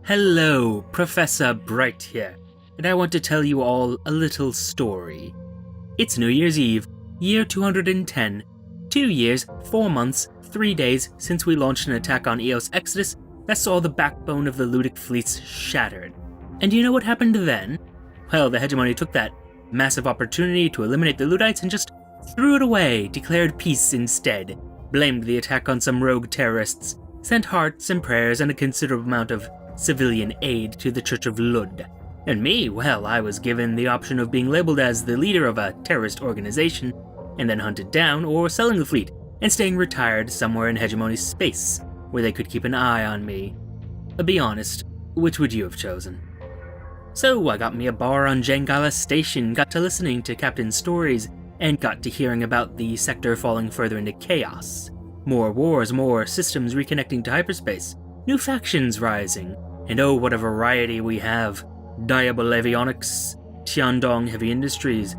Hello, Professor Bright here, and I want to tell you all a little story. It's New Year's Eve, year 210, 2 years, 4 months, 3 days since we launched an attack on Eos Exodus that saw the backbone of the Ludic fleets shattered. And do you know what happened then? Well, the Hegemony took that massive opportunity to eliminate the Ludites and just threw it away, declared peace instead, blamed the attack on some rogue terrorists, sent hearts and prayers and a considerable amount of civilian aid to the Church of Lud. And me, well, I was given the option of being labeled as the leader of a terrorist organization, and then hunted down, or selling the fleet, and staying retired somewhere in Hegemony's space, where they could keep an eye on me. Be honest, which would you have chosen? So I got me a bar on Jangala Station, got to listening to Captain's stories, and got to hearing about the sector falling further into chaos. More wars, more systems reconnecting to hyperspace, new factions rising, and oh what a variety we have. Diable Avionics, Tiandong Heavy Industries,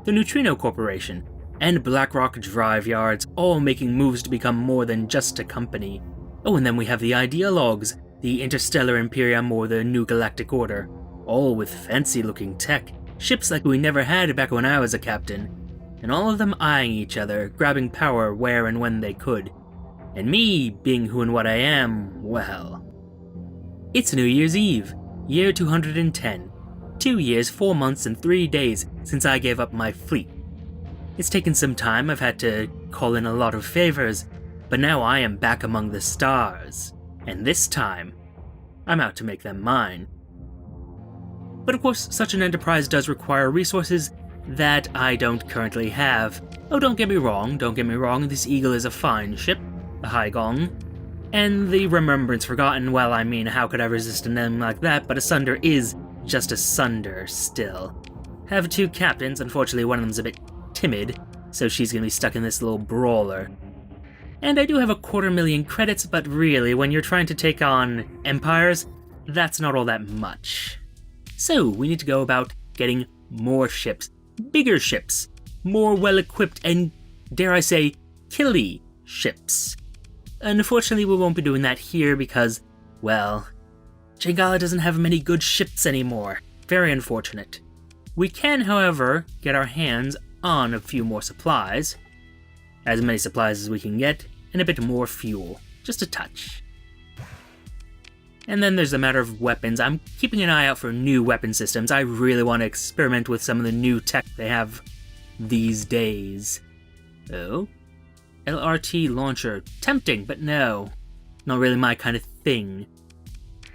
the Neutrino Corporation, and Blackrock Driveyards, all making moves to become more than just a company. Oh, and then we have the Ideologues, the Interstellar Imperium or the New Galactic Order, all with fancy-looking tech, ships like we never had back when I was a captain, and all of them eyeing each other, grabbing power where and when they could. And me, being who and what I am, well... It's New Year's Eve, year 210, 2 years, 4 months, and 3 days since I gave up my fleet. It's taken some time, I've had to call in a lot of favors, but now I am back among the stars, and this time, I'm out to make them mine. But of course, such an enterprise does require resources that I don't currently have. Oh, don't get me wrong, this Eagle is a fine ship, a Haigong, and the Remembrance Forgotten, well, I mean, how could I resist a name like that, but Asunder is just Asunder still. Have 2 captains, unfortunately one of them's a bit timid, so she's gonna be stuck in this little brawler. And I do have 250,000 credits, but really, when you're trying to take on empires, that's not all that much. So, we need to go about getting more ships, bigger ships, more well-equipped and, dare I say, killy ships. Unfortunately, we won't be doing that here because, well, Jangala doesn't have many good ships anymore. Very unfortunate. We can, however, get our hands on a few more supplies. As many supplies as we can get, and a bit more fuel. Just a touch. And then there's the matter of weapons. I'm keeping an eye out for new weapon systems. I really want to experiment with some of the new tech they have these days. Oh? LRT launcher. Tempting, but no. Not really my kind of thing.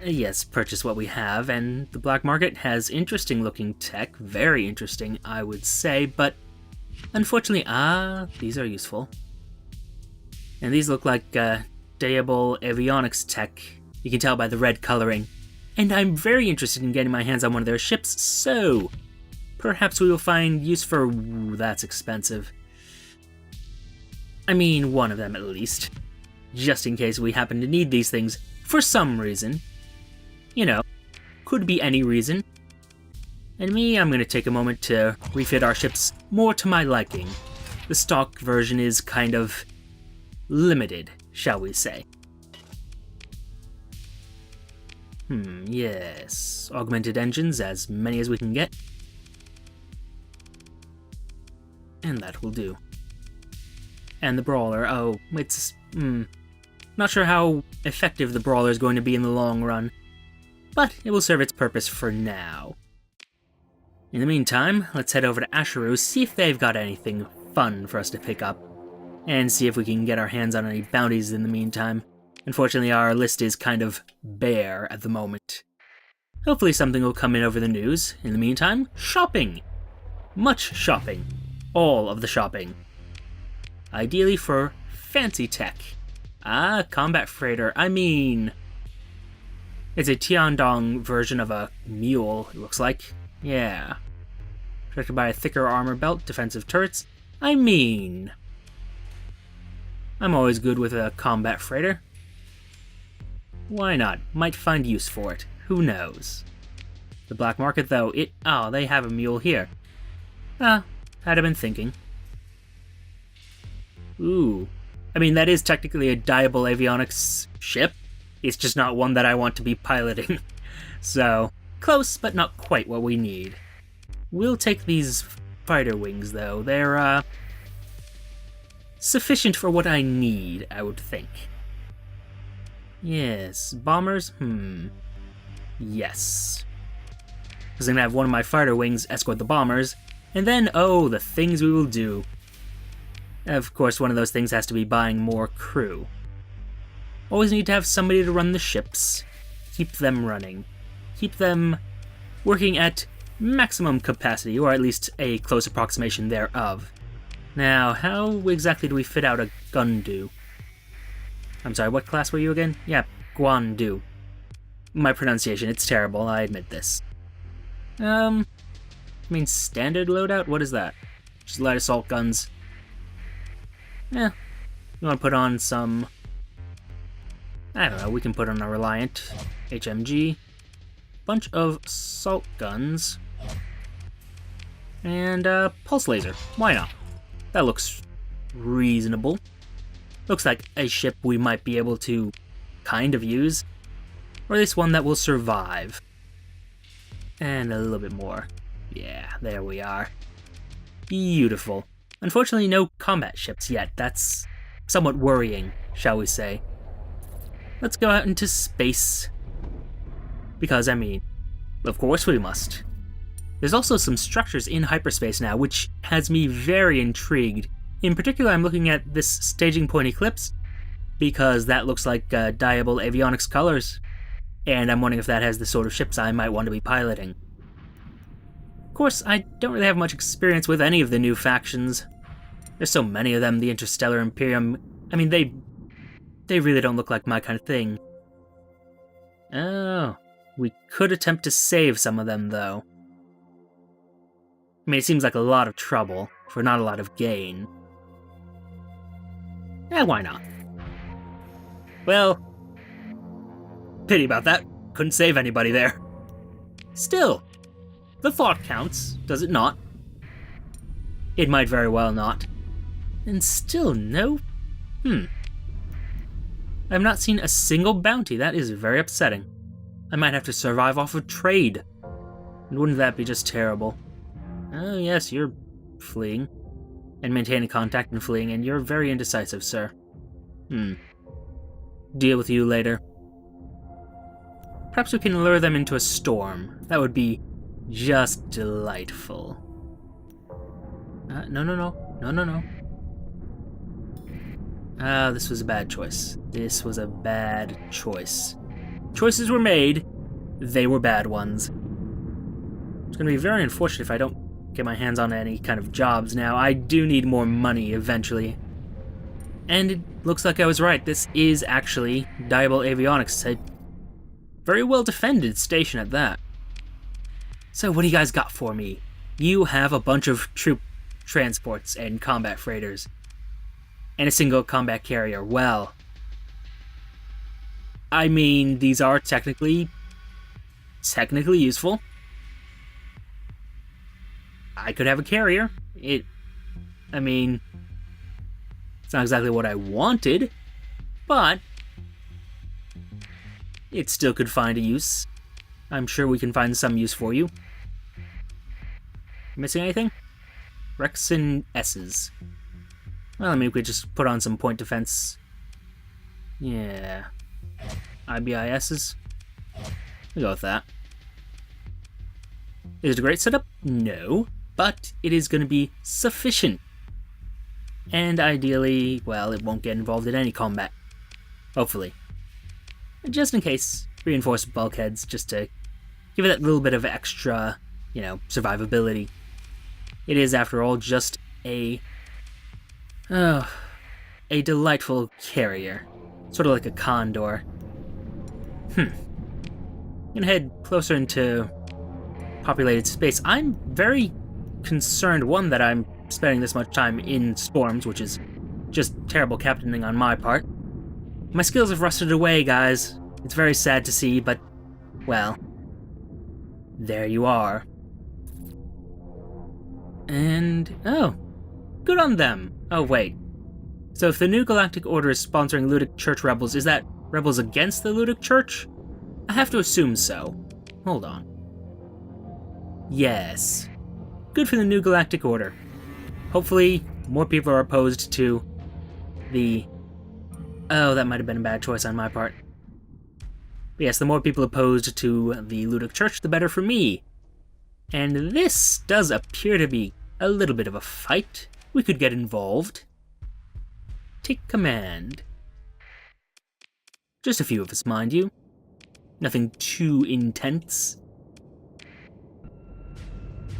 Yes, purchase what we have, and the black market has interesting looking tech. Very interesting, I would say, but unfortunately, these are useful. And these look like Diable Avionics tech. You can tell by the red coloring. And I'm very interested in getting my hands on one of their ships, so perhaps we will find use for... Ooh, that's expensive. I mean, one of them at least. Just in case we happen to need these things for some reason. You know, could be any reason. And me, I'm going to take a moment to refit our ships more to my liking. The stock version is kind of limited, shall we say. Yes. Augmented engines, as many as we can get. And that will do. And the Brawler, oh, it's, not sure how effective the Brawler is going to be in the long run, but it will serve its purpose for now. In the meantime, let's head over to Asheru, see if they've got anything fun for us to pick up, and see if we can get our hands on any bounties in the meantime. Unfortunately, our list is kind of bare at the moment. Hopefully something will come in over the news. In the meantime, shopping! Much shopping. All of the shopping. Ideally for fancy tech. Combat freighter. I mean... It's a Tiandong version of a mule, it looks like. Yeah. Protected by a thicker armor belt, defensive turrets. I mean... I'm always good with a combat freighter. Why not? Might find use for it. Who knows? The black market, though, they have a mule here. Had I been thinking. Ooh. I mean, that is technically a Diable Avionics ship. It's just not one that I want to be piloting. So, close, but not quite what we need. We'll take these fighter wings, though. They're, sufficient for what I need, I would think. Yes, bombers? Yes. Because I'm gonna have one of my fighter wings escort the bombers, and then, oh, the things we will do. Of course, one of those things has to be buying more crew. Always need to have somebody to run the ships. Keep them running. Keep them working at maximum capacity, or at least a close approximation thereof. Now, how exactly do we fit out a Gundu? I'm sorry, what class were you again? Yeah, Guandu. My pronunciation, it's terrible, I admit this. I mean, standard loadout? What is that? Just light assault guns. Yeah. You want to put on some... I don't know, we can put on a Reliant HMG. Bunch of assault guns. And, pulse laser. Why not? That looks reasonable. Looks like a ship we might be able to kind of use. Or at least one that will survive. And a little bit more. Yeah, there we are. Beautiful. Unfortunately, no combat ships yet. That's somewhat worrying, shall we say. Let's go out into space. Because, I mean, of course we must. There's also some structures in hyperspace now, which has me very intrigued. In particular, I'm looking at this staging point Eclipse, because that looks like Diable Avionics colors. And I'm wondering if that has the sort of ships I might want to be piloting. Of course, I don't really have much experience with any of the new factions. There's so many of them, the Interstellar Imperium. I mean, they really don't look like my kind of thing. Oh, we could attempt to save some of them, though. I mean, it seems like a lot of trouble for not a lot of gain. Why not? Well, pity about that. Couldn't save anybody there. Still, the thought counts, does it not? It might very well not. And still no... I've not seen a single bounty. That is very upsetting. I might have to survive off of trade. And wouldn't that be just terrible? Oh yes, you're fleeing. And maintaining contact and fleeing, and you're very indecisive, sir. Deal with you later. Perhaps we can lure them into a storm. That would be just delightful. No. This was a bad choice. This was a bad choice. Choices were made. They were bad ones. It's going to be very unfortunate if I don't get my hands on any kind of jobs now. I do need more money eventually. And it looks like I was right. This is actually Diable Avionics, a very well defended station at that. So what do you guys got for me? You have a bunch of troop transports and combat freighters. And a single combat carrier. Well, I mean, these are technically useful. I could have a carrier. I mean, it's not exactly what I wanted, but it still could find a use. I'm sure we can find some use for you. Missing anything? Rexon S's. Well, I mean, we could just put on some point defense. Yeah. IBIS's. We'll go with that. Is it a great setup? No. But it is going to be sufficient. And ideally, well, it won't get involved in any combat. Hopefully. And just in case, reinforced bulkheads, just to give it that little bit of extra, survivability. It is, after all, just a delightful carrier. Sort of like a condor. I'm gonna head closer into populated space. I'm very concerned, one, that I'm spending this much time in storms, which is just terrible captaining on my part. My skills have rusted away, guys. It's very sad to see, but, well, there you are. And, oh, good on them. Oh, wait. So if the New Galactic Order is sponsoring Ludic Church Rebels, is that Rebels against the Ludic Church? I have to assume so. Hold on. Yes. Good for the New Galactic Order. Hopefully, more people are opposed to the... Oh, that might have been a bad choice on my part. But yes, the more people opposed to the Ludic Church, the better for me. And this does appear to be a little bit of a fight. We could get involved. Take command. Just a few of us, mind you. Nothing too intense.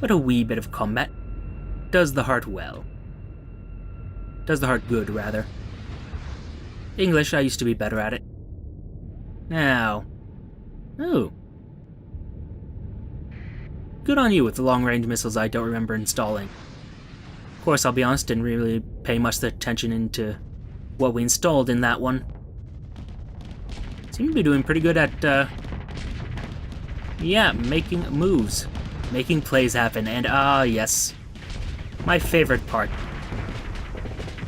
But a wee bit of combat does the heart well. Does the heart good, rather. English, I used to be better at it. Now... Oh. Good on you with the long-range missiles I don't remember installing. Of course, I'll be honest, didn't really pay much attention into what we installed in that one. Seem to be doing pretty good at, yeah, making moves. Making plays happen, and yes. My favorite part.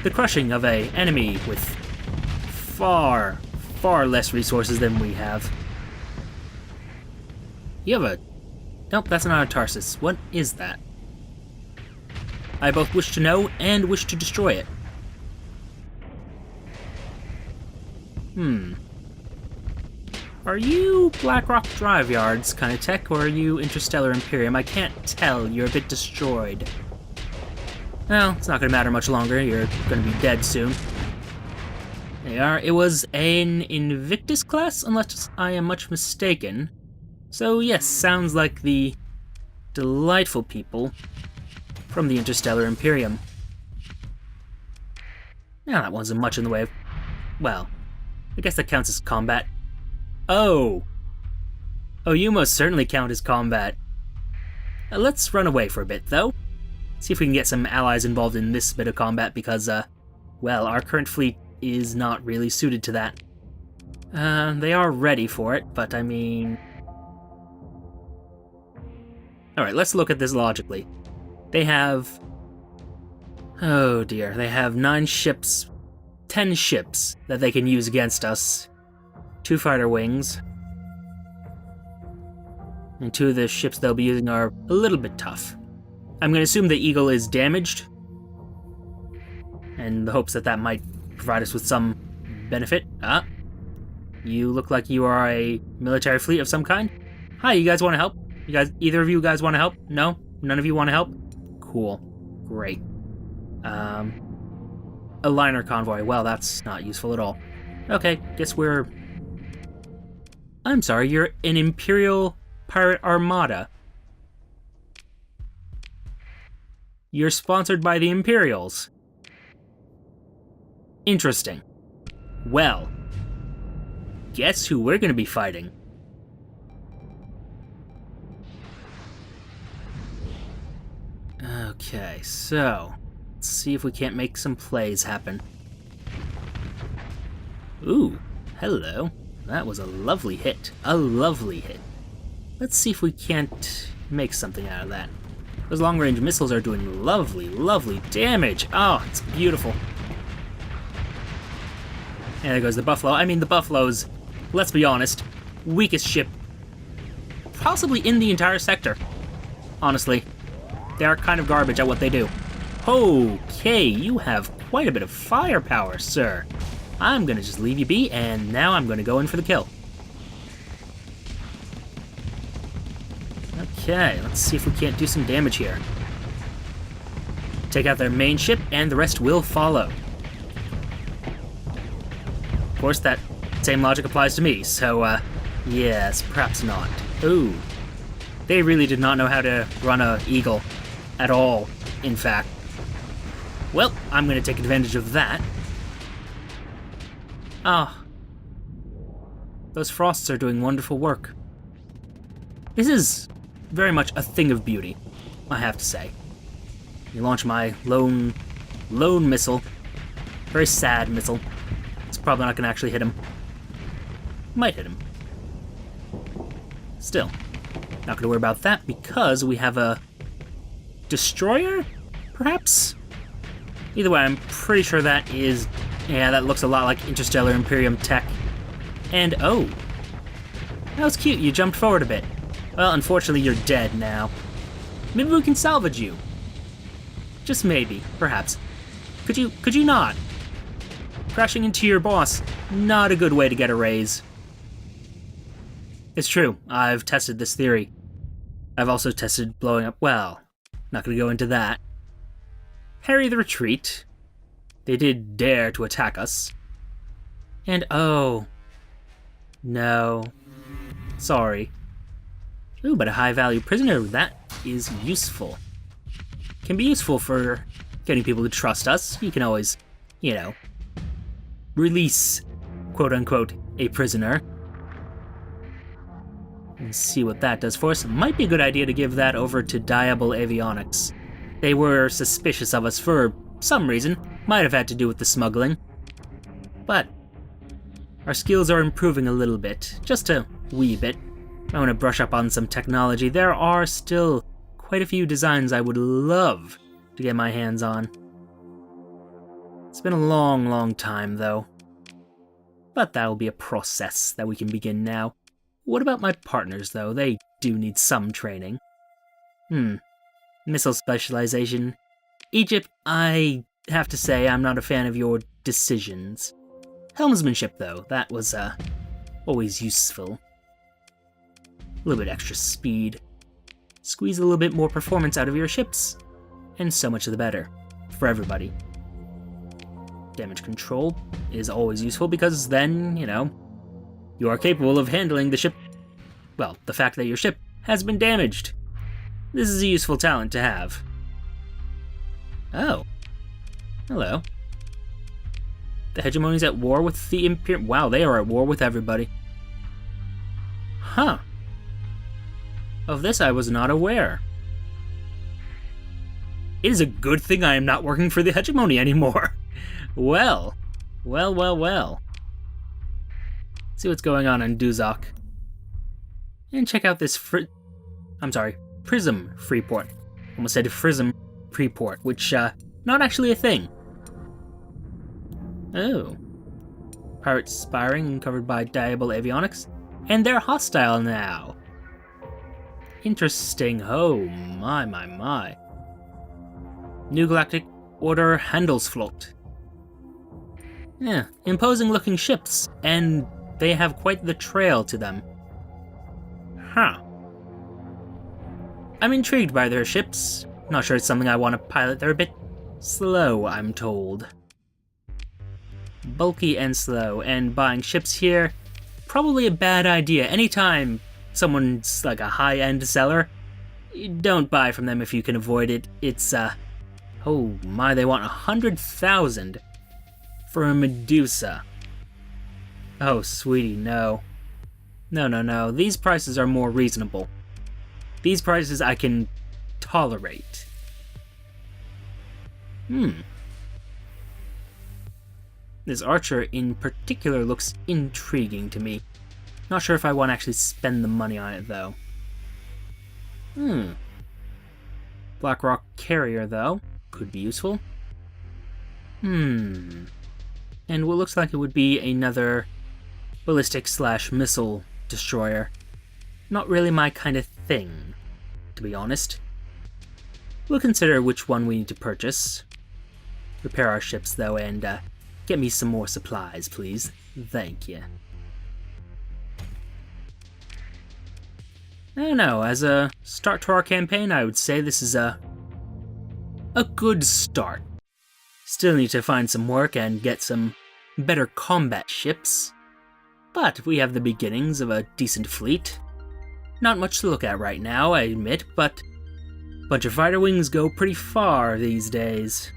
The crushing of an enemy with far, far less resources than we have. You have a... Nope, that's not a Tarsus. What is that? I both wish to know and wish to destroy it. Are you Blackrock Driveyards kind of tech, or are you Interstellar Imperium? I can't tell. You're a bit destroyed. Well, it's not going to matter much longer. You're going to be dead soon. There you are. It was an Invictus class, unless I am much mistaken. So yes, sounds like the delightful people from the Interstellar Imperium. Now that wasn't much in the way of... Well, I guess that counts as combat. Oh! Oh, you most certainly count as combat. Let's run away for a bit, though. See if we can get some allies involved in this bit of combat, because, well, our current fleet is not really suited to that. They are ready for it, but I mean... Alright, let's look at this logically. They have... Oh dear, they have 9 ships... 10 ships that they can use against us. 2 fighter wings. And 2 of the ships they'll be using are a little bit tough. I'm going to assume the Eagle is damaged, in the hopes that that might provide us with some benefit. You look like you are a military fleet of some kind. Hi, you guys want to help? You guys, either of you guys want to help? No? None of you want to help? Cool. Great. A liner convoy. Well, that's not useful at all. Okay, guess we're... I'm sorry, you're an Imperial Pirate Armada. You're sponsored by the Imperials. Interesting. Well, guess who we're going to be fighting? Okay, so let's see if we can't make some plays happen. Ooh, hello. That was a lovely hit. A lovely hit. Let's see if we can't make something out of that. Those long-range missiles are doing lovely, lovely damage. Oh, it's beautiful. And there goes the Buffalo. I mean, the Buffalo's, let's be honest, weakest ship possibly in the entire sector. Honestly. They are kind of garbage at what they do. Okay, you have quite a bit of firepower, sir. I'm gonna just leave you be, and now I'm gonna go in for the kill. Okay, let's see if we can't do some damage here. Take out their main ship, and the rest will follow. Of course, that same logic applies to me, so, yes, perhaps not. Ooh. They really did not know how to run a Eagle. At all, in fact. Well, I'm going to take advantage of that. Ah. Those Frosts are doing wonderful work. This is very much a thing of beauty, I have to say. You launch my lone missile. Very sad missile. It's probably not going to actually hit him. Might hit him. Still, not going to worry about that because we have a destroyer, perhaps? Either way, I'm pretty sure that is... Yeah, that looks a lot like Interstellar Imperium tech. And oh, that was cute, you jumped forward a bit. Well, unfortunately you're dead now. Maybe we can salvage you. Just maybe, perhaps. Could you not? Crashing into your boss, not a good way to get a raise. It's true, I've tested this theory. I've also tested blowing up, well, not gonna go into that. Harry the retreat. They did dare to attack us. And oh, no. Sorry. Ooh, but a high-value prisoner, that is useful. Can be useful for getting people to trust us. You can always, you know, release, quote-unquote, a prisoner. And see what that does for us. Might be a good idea to give that over to Diable Avionics. They were suspicious of us for some reason. Might have had to do with the smuggling. But our skills are improving a little bit. Just a wee bit. I want to brush up on some technology. There are still quite a few designs I would love to get my hands on. It's been a long, long time, though. But that will be a process that we can begin now. What about my partners, though? They do need some training. Missile specialization. Egypt, I have to say I'm not a fan of your decisions. Helmsmanship, though, that was, always useful. A little bit extra speed. Squeeze a little bit more performance out of your ships. And so much the better. For everybody. Damage control is always useful because then, you know, you are capable of handling the ship, well, the fact that your ship has been damaged. This is a useful talent to have. Oh. Hello. The hegemony's at war with the Imperium. Wow, they are at war with everybody. Huh. Of this I was not aware. It is a good thing I am not working for the hegemony anymore. Well. Well. See what's going on Duzok. And check out this Prism Freeport. Almost said Prism Preport, which, not actually a thing. Oh. Pirates spiring and covered by Diable Avionics. And they're hostile now. Interesting. Oh, my. New Galactic Order Handelsflotte. Yeah, imposing looking ships, and they have quite the trail to them. Huh. I'm intrigued by their ships. Not sure it's something I want to pilot. They're a bit slow, I'm told. Bulky and slow, and buying ships here, probably a bad idea. Anytime someone's like a high-end seller, don't buy from them if you can avoid it. It's, oh my, they want 100,000 for a Medusa. Oh, sweetie, no. No. These prices are more reasonable. These prices I can tolerate. This archer in particular looks intriguing to me. Not sure if I want to actually spend the money on it, though. Blackrock carrier, though. Could be useful. And what looks like it would be another ballistic/missile destroyer. Not really my kind of thing, to be honest. We'll consider which one we need to purchase. Repair our ships, though, and get me some more supplies, please. Thank you. I don't know, as a start to our campaign, I would say this is a good start. Still need to find some work and get some better combat ships. But we have the beginnings of a decent fleet. Not much to look at right now, I admit, but a bunch of fighter wings go pretty far these days.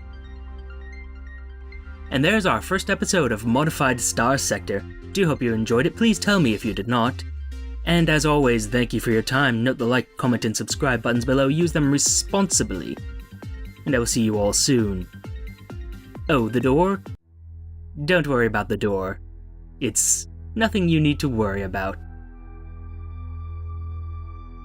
And there's our first episode of Modified Starsector. Do hope you enjoyed it. Please tell me if you did not. And as always, thank you for your time. Note the like, comment, and subscribe buttons below. Use them responsibly. And I will see you all soon. Oh, the door? Don't worry about the door. It's nothing you need to worry about.